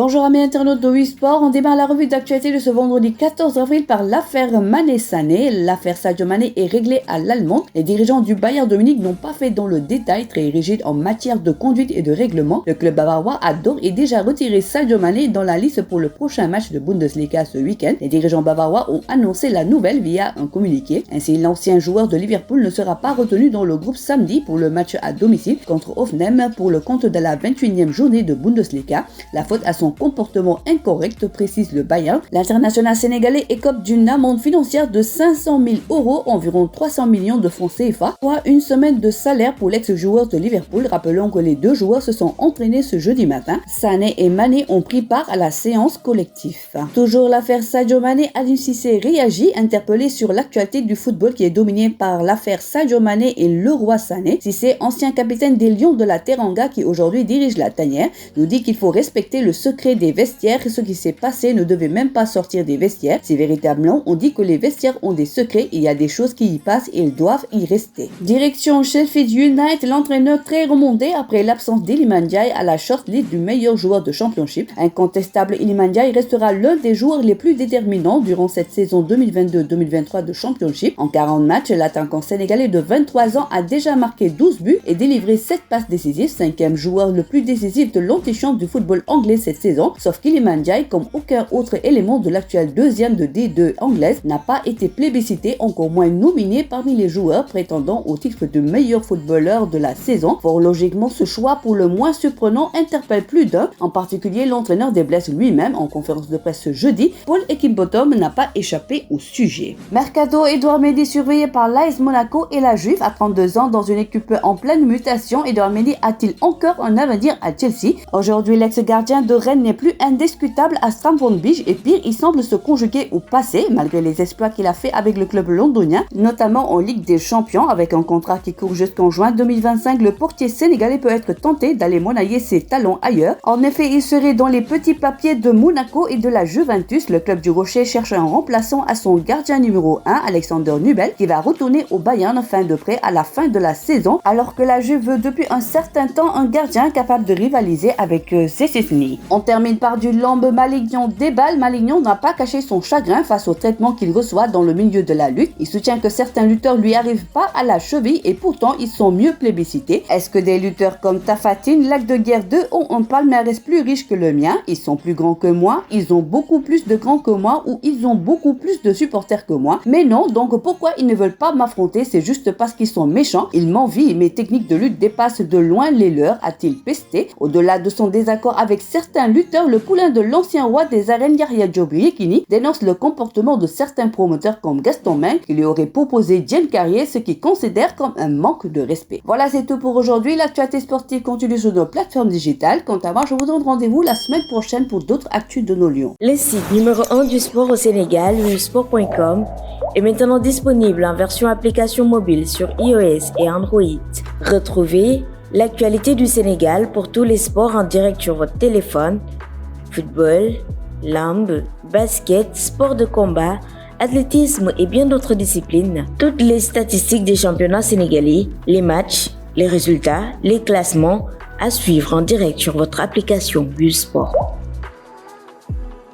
Bonjour amis internautes de Sport, on démarre la revue d'actualité de ce vendredi 14 avril par l'affaire Mané-Sané. L'affaire Sadio Mané est réglée à l'allemande. Les dirigeants du Bayern de Munich n'ont pas fait dans le détail, très rigide en matière de conduite et de règlement. Le club bavarois a d'ores et déjà retiré Sadio Mané dans la liste pour le prochain match de Bundesliga ce week-end. Les dirigeants bavarois ont annoncé la nouvelle via un communiqué. Ainsi, l'ancien joueur de Liverpool ne sera pas retenu dans le groupe samedi pour le match à domicile contre Hoffenheim pour le compte de la 21e journée de Bundesliga. La faute à son comportement incorrect, précise le Bayern. L'international sénégalais écope d'une amende financière de 500 000 €, environ 300 millions de francs CFA, soit une semaine de salaire pour l'ex-joueur de Liverpool. Rappelons que les deux joueurs se sont entraînés ce jeudi matin. Sané et Mané ont pris part à la séance collective. Toujours l'affaire Sadio Mané, Aliou Cissé réagit, interpellé sur l'actualité du football qui est dominée par l'affaire Sadio Mané et Leroy Sané. Cissé, ancien capitaine des Lions de la Teranga qui aujourd'hui dirige la tanière, nous dit qu'il faut respecter le secret des vestiaires. Ce qui s'est passé ne devait même pas sortir des vestiaires. C'est véritablement, on dit que les vestiaires ont des secrets, il y a des choses qui y passent et ils doivent y rester. Direction Sheffield United, l'entraîneur très remonté après l'absence d'Iliman Ndiaye à la shortlist du meilleur joueur de championship. Incontestable, Iliman Ndiaye restera l'un des joueurs les plus déterminants durant cette saison 2022-2023 de championship. En 40 matchs, l'attaquant sénégalais de 23 ans a déjà marqué 12 buts et délivré 7 passes décisives, cinquième joueur le plus décisif de l'antichambre du football anglais cette saison, sauf qu'Iliman Ndiaye, comme aucun autre élément de l'actuel deuxième de D2 anglaise, n'a pas été plébiscité, encore moins nominé parmi les joueurs prétendant au titre de meilleur footballeur de la saison. Fort logiquement, ce choix pour le moins surprenant interpelle plus d'un, en particulier l'entraîneur des Blesses lui-même en conférence de presse ce jeudi. Paul Heckingbottom n'a pas échappé au sujet. Mercato, Edouard Mendy surveillé par l'AS Monaco et la Juve à 32 ans dans une équipe en pleine mutation. Edouard Mendy a-t-il encore un avenir à Chelsea? Aujourd'hui, l'ex-gardien de Rennes n'est plus indiscutable à Stamford Bridge et pire, il semble se conjuguer au passé malgré les exploits qu'il a fait avec le club londonien, notamment en Ligue des Champions. Avec un contrat qui court jusqu'en juin 2025, le portier sénégalais peut être tenté d'aller monnayer ses talents ailleurs. En effet, il serait dans les petits papiers de Monaco et de la Juventus. Le club du Rocher cherche un remplaçant à son gardien numéro 1, Alexander Nubel, qui va retourner au Bayern fin de prêt à la fin de la saison, alors que la Juve veut depuis un certain temps un gardien capable de rivaliser avec Szczęsny. On termine par du lambe. Malignon déballe. Malignon n'a pas caché son chagrin face au traitement qu'il reçoit dans le milieu de la lutte. Il soutient que certains lutteurs lui arrivent pas à la cheville et pourtant ils sont mieux plébiscités. Est-ce que des lutteurs comme Tafatine, Lac de Guerre 2 ont un palmarès plus riche que le mien? Ils sont plus grands que moi, ils ont beaucoup plus de grands que moi ou ils ont beaucoup plus de supporters que moi. Mais non, donc pourquoi ils ne veulent pas m'affronter? C'est juste parce qu'ils sont méchants. Ils m'envient, mes techniques de lutte dépassent de loin les leurs, a-t-il pesté. Au-delà de son désaccord avec certains lutteurs, le poulain de l'ancien roi des arènes Yahya Diop Yekini dénonce le comportement de certains promoteurs comme Gaston Main qui lui aurait proposé Diène Carrier, ce qu'il considère comme un manque de respect. Voilà, c'est tout pour aujourd'hui. L'actualité sportive continue sur nos plateformes digitales. Quant à moi, je vous donne rendez-vous la semaine prochaine pour d'autres actus de nos Lions. Le site numéro 1 du sport au Sénégal, sport.com, est maintenant disponible en version application mobile sur iOS et Android. Retrouvez l'actualité du Sénégal pour tous les sports en direct sur votre téléphone: football, lambe, basket, sport de combat, athlétisme et bien d'autres disciplines. Toutes les statistiques des championnats sénégalais, les matchs, les résultats, les classements à suivre en direct sur votre application Sport.